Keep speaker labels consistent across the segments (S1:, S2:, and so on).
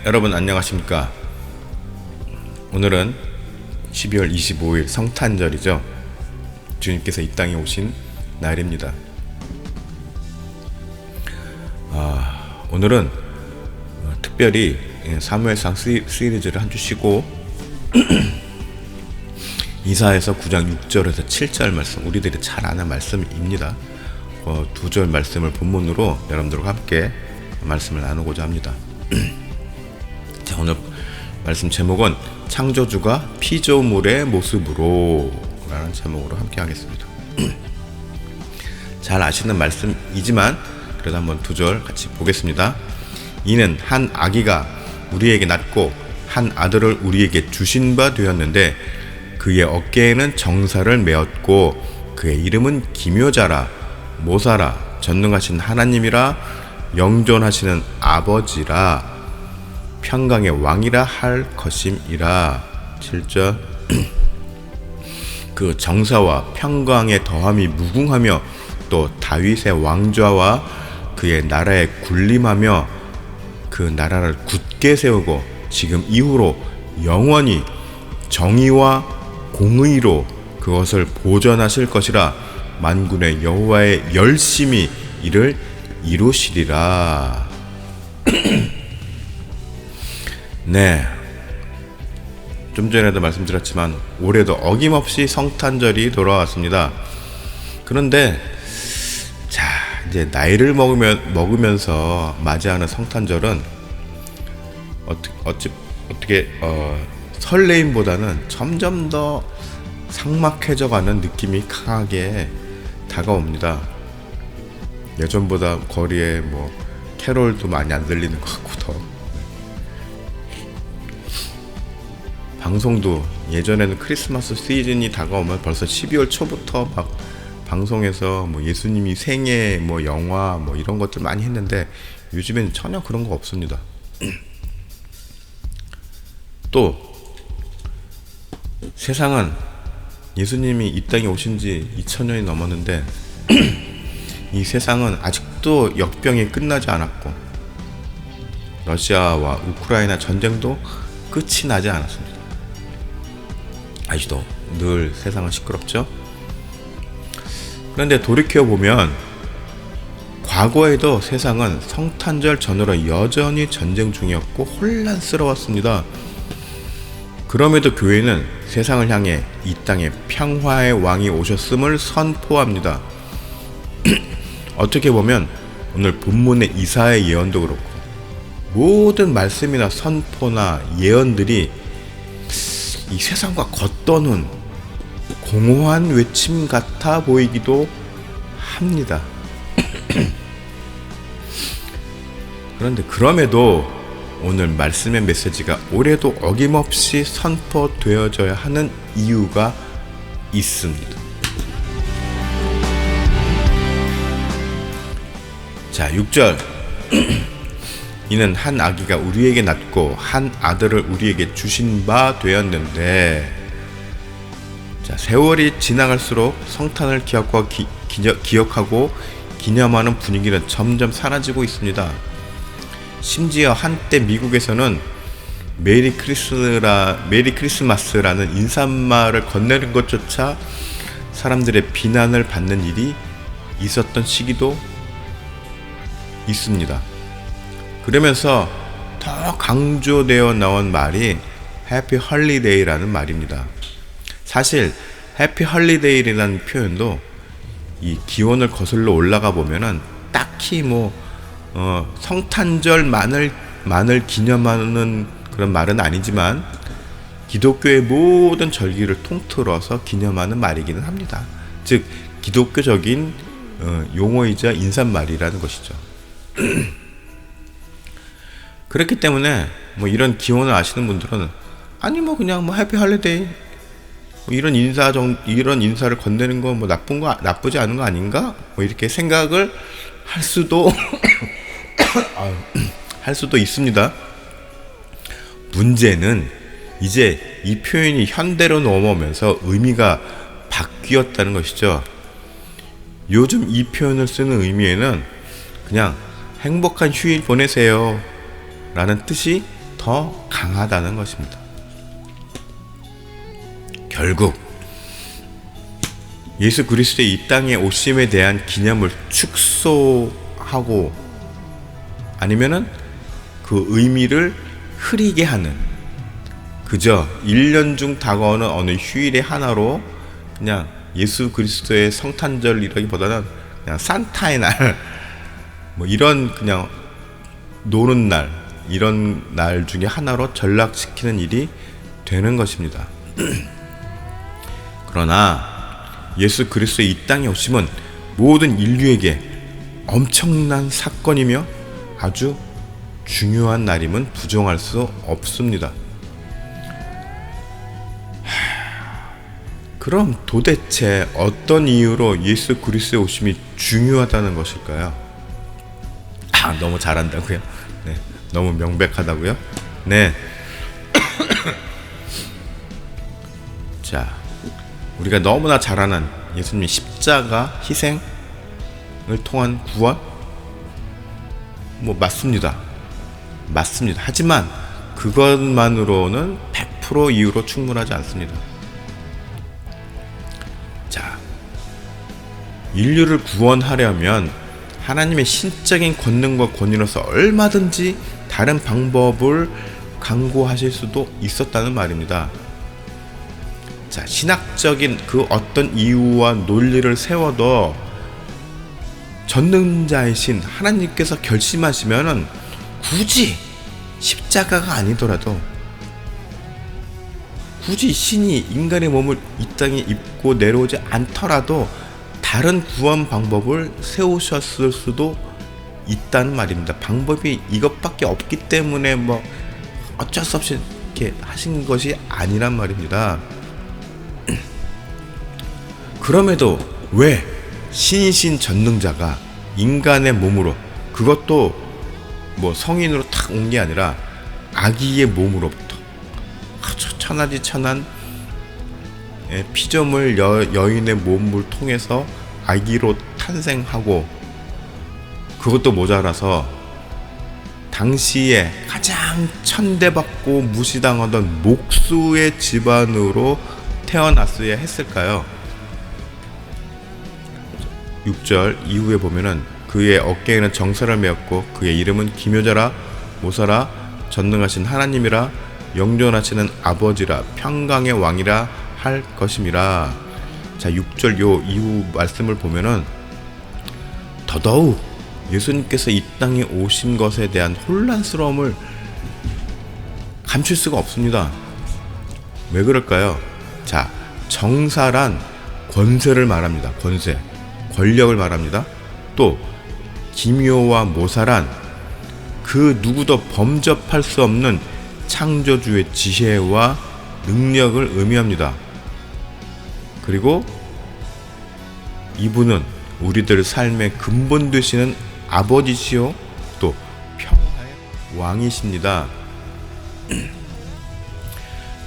S1: 여러분 안녕하십니까. 오늘은 12월 25일 성탄절이죠. 주님께서 이 땅에 오신 날입니다. 오늘은 특별히 사무엘상 시리즈를 한 주 쉬고 이사야서 9장 6절에서 7절 말씀, 우리들이 잘 아는 말씀입니다. 두 절 말씀을 본문으로 여러분들과 함께 말씀을 나누고자 합니다. 자, 오늘 말씀 제목은 창조주가 피조물의 모습으로 라는 제목으로 함께 하겠습니다. 잘 아시는 말씀이지만 그래도 한번 두 절 같이 보겠습니다. 이는 한 아기가 우리에게 낳고 한 아들을 우리에게 주신 바 되었는데 그의 어깨에는 정사를 메었고 그의 이름은 기묘자라 모사라 전능하신 하나님이라 영존하시는 아버지라 평강의 왕이라 할 것임이라. 7절 그 정사와 평강의 더함이 무궁하며 또 다윗의 왕좌와 그의 나라에 군림하며 그 나라를 굳게 세우고 지금 이후로 영원히 정의와 공의로 그것을 보전하실 것이라. 만군의 여호와의 열심히 이를 이루시리라. 네, 좀 전에도 말씀드렸지만 올해도 어김없이 성탄절이 돌아왔습니다. 그런데 자, 이제 나이를 먹으면서 맞이하는 성탄절은 어떻게 설레임보다는 점점 더 삭막해져가는 느낌이 강하게 다가옵니다. 예전보다 거리에 캐롤도 많이 안 들리는 것 같고, 더 방송도 예전에는 크리스마스 시즌이 다가오면 벌써 12월 초부터 막 방송에서 예수님이 생애 영화 이런 것들 많이 했는데 요즘에는 전혀 그런 거 없습니다. 또 세상은 예수님이 이 땅에 오신 지 2000년이 넘었는데 이 세상은 아직도 역병이 끝나지 않았고 러시아와 우크라이나 전쟁도 끝이 나지 않았습니다. 아직도 늘 세상은 시끄럽죠. 그런데 돌이켜보면 과거에도 세상은 성탄절 전후로 여전히 전쟁 중이었고 혼란스러웠습니다. 그럼에도 교회는 세상을 향해 이 땅에 평화의 왕이 오셨음을 선포합니다. 어떻게 보면 오늘 본문의 이사야의 예언도 그렇고 모든 말씀이나 선포나 예언들이 이 세상과 겉도는 공허한 외침 같아 보이기도 합니다. 그런데 그럼에도 오늘 말씀의 메시지가 올해도 어김없이 선포되어져야 하는 이유가 있습니다. 자, 6절 이는 한 아기가 우리에게 낳고 한 아들을 우리에게 주신 바 되었는데. 자, 세월이 지나갈수록 성탄을 기억하고 기념하는 분위기는 점점 사라지고 있습니다. 심지어 한때 미국에서는 메리 크리스마스라는 인사말을 건네는 것조차 사람들의 비난을 받는 일이 있었던 시기도 있습니다. 그러면서 더 강조되어 나온 말이 해피 헐리데이라는 말입니다. 사실 해피 헐리데이라는 표현도 이 기원을 거슬러 올라가 보면은 딱히 성탄절만을 기념하는 그런 말은 아니지만 기독교의 모든 절기를 통틀어서 기념하는 말이기는 합니다. 즉 기독교적인 용어이자 인사말이라는 것이죠. 그렇기 때문에 이런 기원을 아시는 분들은 아니 그냥 해피 헐리데이 이런 인사를 건네는 거 나쁘지 않은 거 아닌가? 이렇게 생각을 할 수도 할 수도 있습니다. 문제는 이제 이 표현이 현대로 넘어오면서 의미가 바뀌었다는 것이죠. 요즘 이 표현을 쓰는 의미에는 그냥 행복한 휴일 보내세요 라는 뜻이 더 더 강하다는 것입니다. 결국 예수 그리스도의 이 땅에 오심에 대한 기념을 축소하고 아니면은 그 의미를 흐리게 하는, 그저 1년 중 다가오는 어느 휴일의 하나로 그냥 예수 그리스도의 성탄절이라기보다는 그냥 산타의 날 뭐 이런 그냥 노는 날, 이런 날 중에 하나로 전락시키는 일이 되는 것입니다. 그러나 예수 그리스도의 이 땅에 오심은 모든 인류에게 엄청난 사건이며 아주 중요한 날임은 부정할 수 없습니다. 그럼 도대체 어떤 이유로 예수 그리스도의 오심이 중요하다는 것일까요? 너무 잘한다고요? 네, 너무 명백하다고요? 네. 자, 우리가 너무나 잘 아는 예수님의 십자가 희생을 통한 구원? 맞습니다. 하지만 그것만으로는 100% 이유로 충분하지 않습니다. 자, 인류를 구원하려면 하나님의 신적인 권능과 권위로서 얼마든지 다른 방법을 강구하실 수도 있었다는 말입니다. 자, 신학적인 그 어떤 이유와 논리를 세워도 전능자이신 하나님께서 결심하시면은 굳이 십자가가 아니더라도, 굳이 신이 인간의 몸을 이 땅에 입고 내려오지 않더라도 다른 구원 방법을 세우셨을 수도 있다는 말입니다. 방법이 이것밖에 없기 때문에 어쩔 수 없이 이렇게 하신 것이 아니란 말입니다. 그럼에도 왜 신이신 전능자가 인간의 몸으로, 그것도 성인으로 탁 온 게 아니라 아기의 몸으로부터 아주 천하디천한 피조물 여인의 몸을 통해서 아기로 탄생하고, 그것도 모자라서 당시에 가장 천대받고 무시당하던 목수의 집안으로 태어났어야 했을까요? 6절 이후에 보면은 그의 어깨에는 정사를 메었고 그의 이름은 기묘자라 모사라 전능하신 하나님이라 영존하시는 아버지라 평강의 왕이라 할 것임이라. 자, 6절 요 이후 말씀을 보면은 더더욱 예수님께서 이 땅에 오신 것에 대한 혼란스러움을 감출 수가 없습니다. 왜 그럴까요? 자, 정사란 권세를 말합니다. 권세, 권력을 말합니다. 또 기묘와 모사란 그 누구도 범접할 수 없는 창조주의 지혜와 능력을 의미합니다. 그리고 이분은 우리들 삶의 근본 되시는 아버지시요 또 평화의 왕이십니다.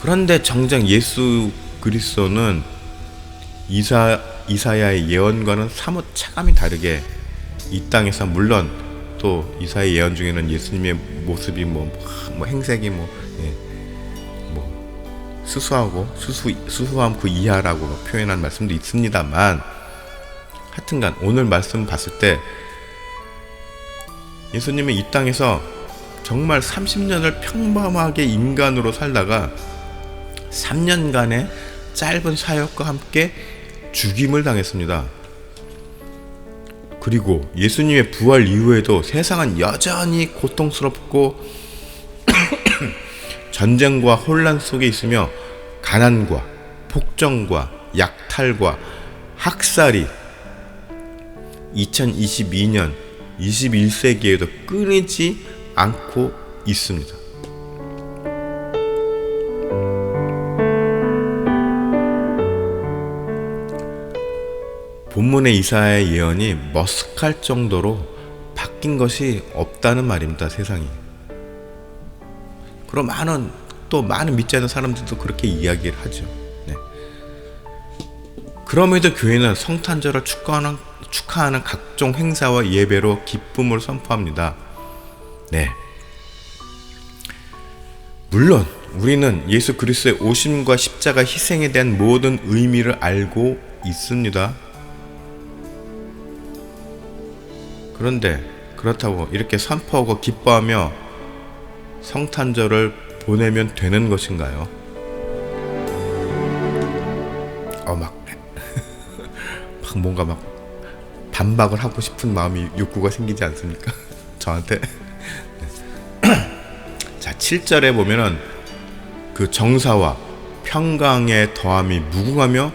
S1: 그런데 정작 예수 그리스도는 이사야의 예언과는 사뭇 차감이 다르게 이 땅에서, 물론 또 이사야 예언 중에는 예수님의 모습이 행색이 수수함 그 이하라고 표현한 말씀도 있습니다만, 하여튼간 오늘 말씀 봤을 때 예수님은 이 땅에서 정말 30년을 평범하게 인간으로 살다가 3년간의 짧은 사역과 함께 죽임을 당했습니다. 그리고 예수님의 부활 이후에도 세상은 여전히 고통스럽고 전쟁과 혼란 속에 있으며 가난과 폭정과 약탈과 학살이 2022년 21세기에도 끊이지 않고 있습니다. 본문의 이사야의 예언이 머쓱할 정도로 바뀐 것이 없다는 말입니다. 세상이. 그럼 많은 믿지 않는 사람들도 그렇게 이야기를 하죠. 네. 그럼에도 교회는 성탄절을 축하하는 각종 행사와 예배로 기쁨을 선포합니다. 네. 물론 우리는 예수 그리스도의 오심과 십자가 희생에 대한 모든 의미를 알고 있습니다. 그런데 그렇다고 이렇게 선포하고 기뻐하며 성탄절을 보내면 되는 것인가요? 뭔가 반박을 하고 싶은 마음이 욕구가 생기지 않습니까? 저한테. 자, 7절에 보면은 그 정사와 평강의 더함이 무궁하며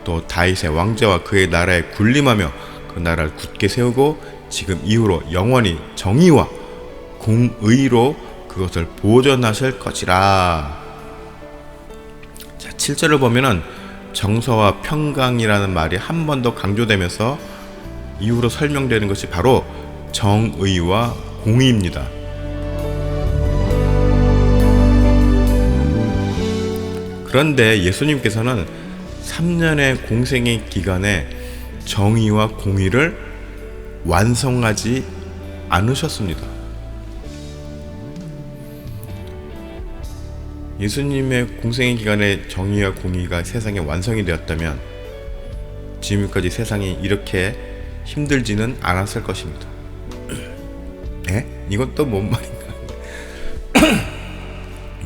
S1: 또 다윗의 왕자와 그의 나라에 군림하며 그 나라를 굳게 세우고 지금 이후로 영원히 정의와 공의로 그것을 보존하실 것이라. 자, 7절을 보면은 정서와 평강이라는 말이 한 번 더 강조되면서 이후로 설명되는 것이 바로 정의와 공의입니다. 그런데 예수님께서는 3년의 공생의 기간에 정의와 공의를 완성하지 않으셨습니다. 예수님의 공생의 기간에 정의와 공의가 세상에 완성이 되었다면 지금까지 세상이 이렇게 힘들지는 않았을 것입니다. 이건 또 뭔 말인가?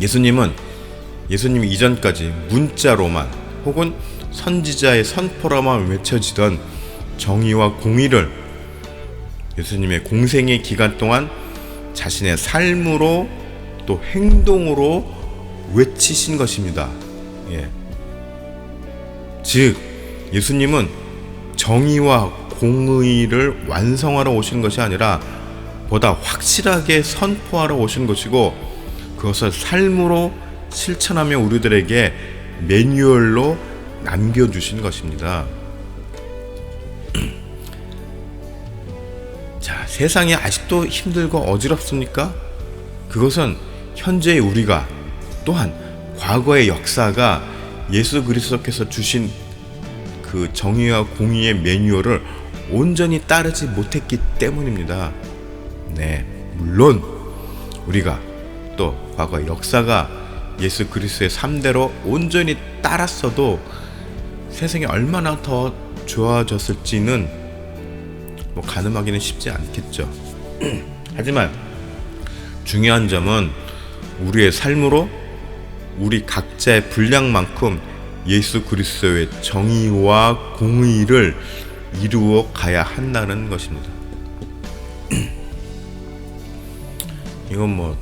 S1: 예수님 이전까지 문자로만 혹은 선지자의 선포로만 외쳐지던 정의와 공의를 예수님의 공생의 기간 동안 자신의 삶으로 또 행동으로 외치신 것입니다. 즉 예수님은 정의와 공의를 완성하러 오신 것이 아니라 보다 확실하게 선포하러 오신 것이고 그것을 삶으로 실천하며 우리들에게 매뉴얼로 남겨주신 것입니다. 자, 세상이 아직도 힘들고 어지럽습니까? 그것은 현재의 우리가 또한 과거의 역사가 예수 그리스도께서 주신 그 정의와 공의의 매뉴얼을 온전히 따르지 못했기 때문입니다. 물론 우리가 또 과거의 역사가 예수 그리스도의 삶대로 온전히 따랐어도 세상이 얼마나 더 좋아졌을지는 가늠하기는 쉽지 않겠죠. 하지만 중요한 점은 우리의 삶으로 우리 각자의 분량만큼 예수 그리스도의 정의와 공의를 이루어 가야 한다는 것입니다. 이건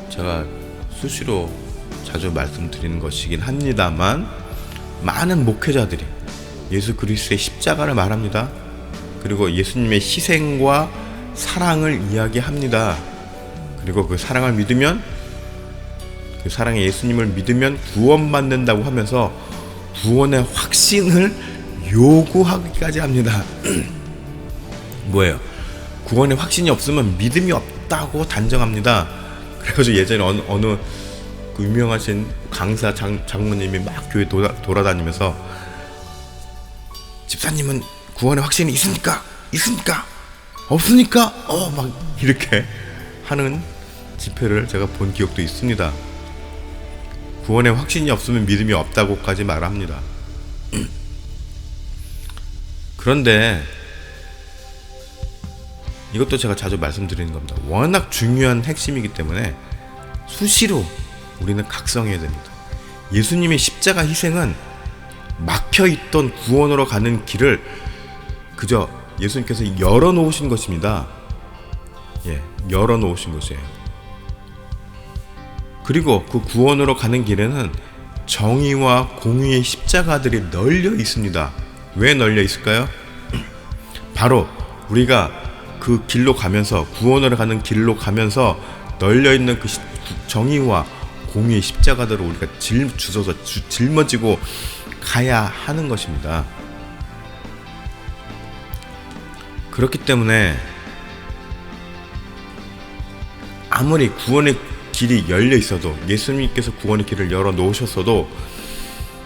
S1: 제가 수시로 자주 말씀드리는 것이긴 합니다만 많은 목회자들이 예수 그리스도의 십자가를 말합니다. 그리고 예수님의 희생과 사랑을 이야기합니다. 그리고 그 사랑을 믿으면 그 사랑의 예수님을 믿으면 구원받는다고 하면서 구원의 확신을 요구하기까지 합니다. 뭐예요? 구원의 확신이 없으면 믿음이 없다고 단정합니다. 그래가지고 예전에 어느 그 유명하신 강사 장모님이 막 교회 돌아다니면서 집사님은 구원의 확신이 있습니까? 있습니까? 없습니까? 막 이렇게 하는 집회를 제가 본 기억도 있습니다. 구원의 확신이 없으면 믿음이 없다고까지 말합니다. 그런데 이것도 제가 자주 말씀드리는 겁니다. 워낙 중요한 핵심이기 때문에 수시로 우리는 각성해야 됩니다. 예수님의 십자가 희생은 막혀있던 구원으로 가는 길을 그저 예수님께서 열어놓으신 것입니다. 열어놓으신 것이에요. 그리고 그 구원으로 가는 길에는 정의와 공의의 십자가들이 널려 있습니다. 왜 널려 있을까요? 바로 우리가 그 길로 가면서 구원으로 가는 길로 가면서 널려 있는 그 정의와 공의의 십자가들을 우리가 짊어지고 가야 하는 것입니다. 그렇기 때문에 아무리 구원의 길이 열려 있어도 예수님께서 구원의 길을 열어 놓으셨어도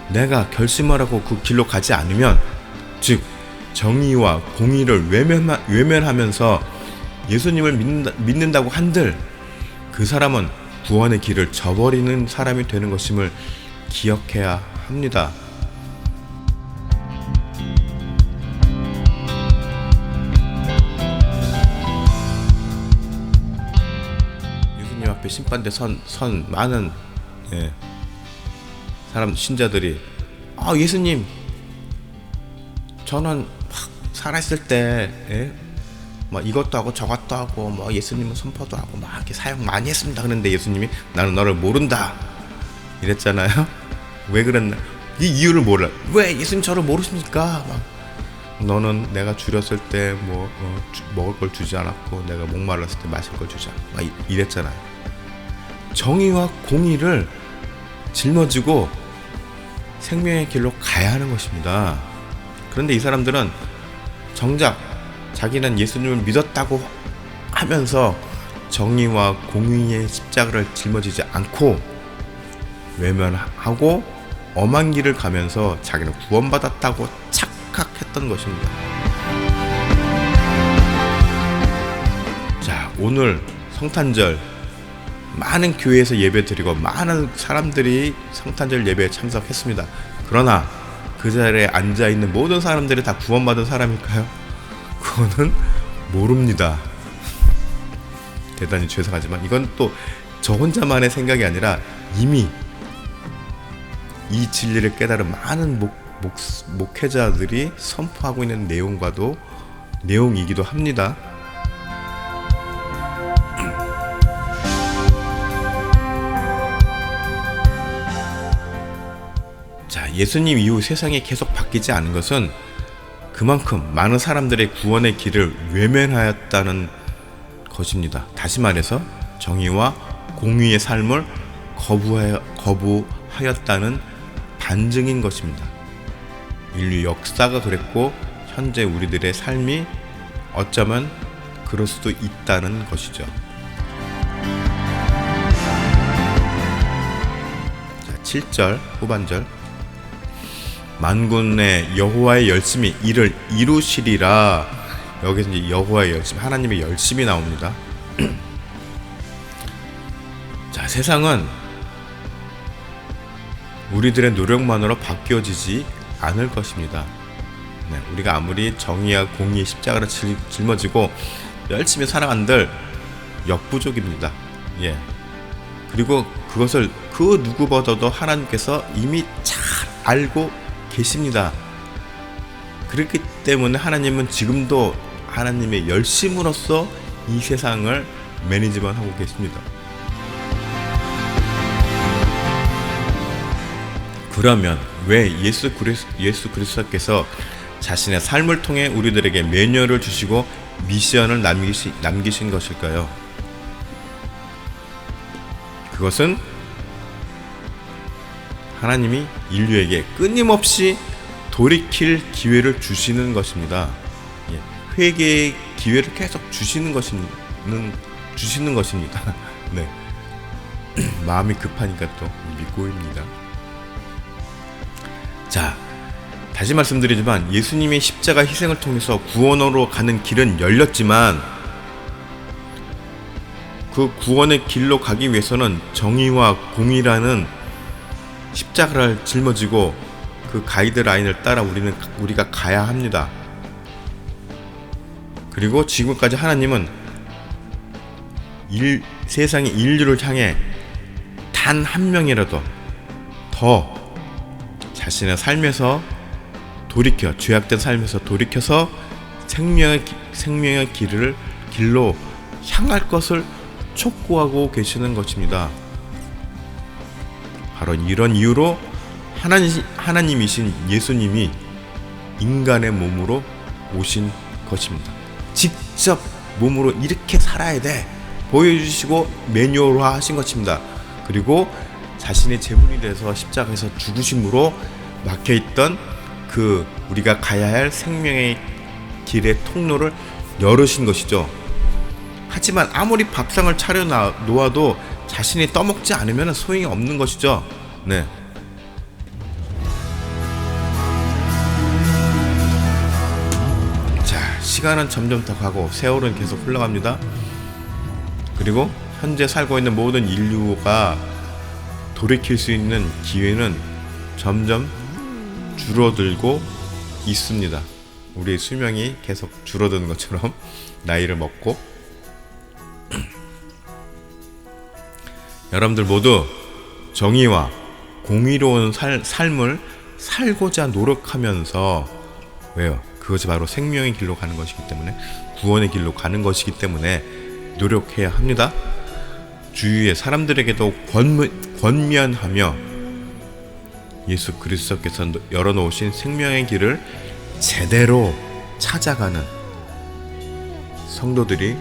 S1: 내가 결심을 하고 그 길로 가지 않으면 즉 정의와 공의를 외면하면서 예수님을 믿는다고 한들 그 사람은 구원의 길을 저버리는 사람이 되는 것임을 기억해야 합니다. 예수님 앞에 심판대 선 많은 사람 신자들이 예수님, 저는 막 살아있을 때 막 이것도 하고 저것도 하고 뭐 예수님은 선포도 하고 막 이렇게 사역 많이 했습니다. 그런데 예수님이 나는 너를 모른다 이랬잖아요. 왜 그랬나? 이 이유를 몰라. 왜 예수님 저를 모르십니까? 막 너는 내가 줄였을 때 뭐 먹을 걸 주지 않았고 내가 목말랐을 때 마실 걸 주지 않았고 막 이랬잖아요. 정의와 공의를 짊어지고 생명의 길로 가야 하는 것입니다. 그런데 이 사람들은 정작 자기는 예수님을 믿었다고 하면서 정의와 공의의 십자가를 짊어지지 않고 외면하고 엄한 길을 가면서 자기는 구원받았다고 착각했던 것입니다. 자, 오늘 성탄절 많은 교회에서 예배드리고 많은 사람들이 성탄절 예배에 참석했습니다. 그러나 그 자리에 앉아있는 모든 사람들이 다 구원받은 사람일까요? 그거는 모릅니다. 대단히 죄송하지만 이건 또 저 혼자만의 생각이 아니라 이미 이 진리를 깨달은 많은 목회자들이 선포하고 있는 내용이기도 합니다. 자, 예수님 이후 세상이 계속 바뀌지 않은 것은 그만큼 많은 사람들의 구원의 길을 외면하였다는 것입니다. 다시 말해서 정의와 공의의 삶을 거부하였다는 반증인 것입니다. 인류 역사가 그랬고 현재 우리들의 삶이 어쩌면 그럴 수도 있다는 것이죠. 자, 7절 후반절 만군의 여호와의 열심히 이를 이루시리라. 여기서 이제 여호와의 열심, 하나님의 열심이 나옵니다. 자, 세상은 우리들의 노력만으로 바뀌어지지 않을 것입니다. 네, 우리가 아무리 정의와 공의의 십자가를 짊어지고 열심히 살아간들 역부족입니다. 예. 그리고 그것을 그 누구보다도 하나님께서 이미 잘 알고 계십니다. 그렇기 때문에 하나님은 지금도 하나님의 열심으로써 이 세상을 매니지먼트하고 계십니다. 그러면 왜 예수 그리스도께서 자신의 삶을 통해 우리들에게 매뉴얼을 주시고 미션을 남기신 것일까요? 그것은 하나님이 인류에게 끊임없이 돌이킬 기회를 주시는 것입니다. 회개의 기회를 계속 주시는 것입니다. 네. 마음이 급하니까 또 믿고입니다. 자, 다시 말씀드리지만 예수님의 십자가 희생을 통해서 구원으로 가는 길은 열렸지만 그 구원의 길로 가기 위해서는 정의와 공의라는 십자가를 짊어지고 그 가이드라인을 따라 우리가 가야 합니다. 그리고 지금까지 하나님은 세상의 인류를 향해 단 한 명이라도 더 자신의 삶에서 죄악된 삶에서 돌이켜서 생명의 길로 향할 것을 촉구하고 계시는 것입니다. 바로 이런 이유로 하나님이신 예수님이 인간의 몸으로 오신 것입니다. 직접 몸으로 이렇게 살아야 돼 보여주시고 매뉴얼화 하신 것입니다. 그리고 자신의 제물이 돼서 십자가에서 죽으심으로 막혀있던 우리가 가야 할 생명의 길의 통로를 열으신 것이죠. 하지만 아무리 밥상을 차려 놓아도 자신이 떠먹지 않으면 소용이 없는 것이죠. 네. 자, 시간은 점점 더 가고 세월은 계속 흘러갑니다. 그리고 현재 살고 있는 모든 인류가 돌이킬 수 있는 기회는 점점 줄어들고 있습니다. 우리의 수명이 계속 줄어드는 것처럼 나이를 먹고 여러분들 모두 정의와 공의로운 삶을 살고자 노력하면서 왜요? 그것이 바로 생명의 길로 가는 것이기 때문에 구원의 길로 가는 것이기 때문에 노력해야 합니다. 주위의 사람들에게도 권면하며 예수 그리스도께서 열어놓으신 생명의 길을 제대로 찾아가는 성도들이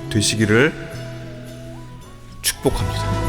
S1: 되시기를 축복합니다.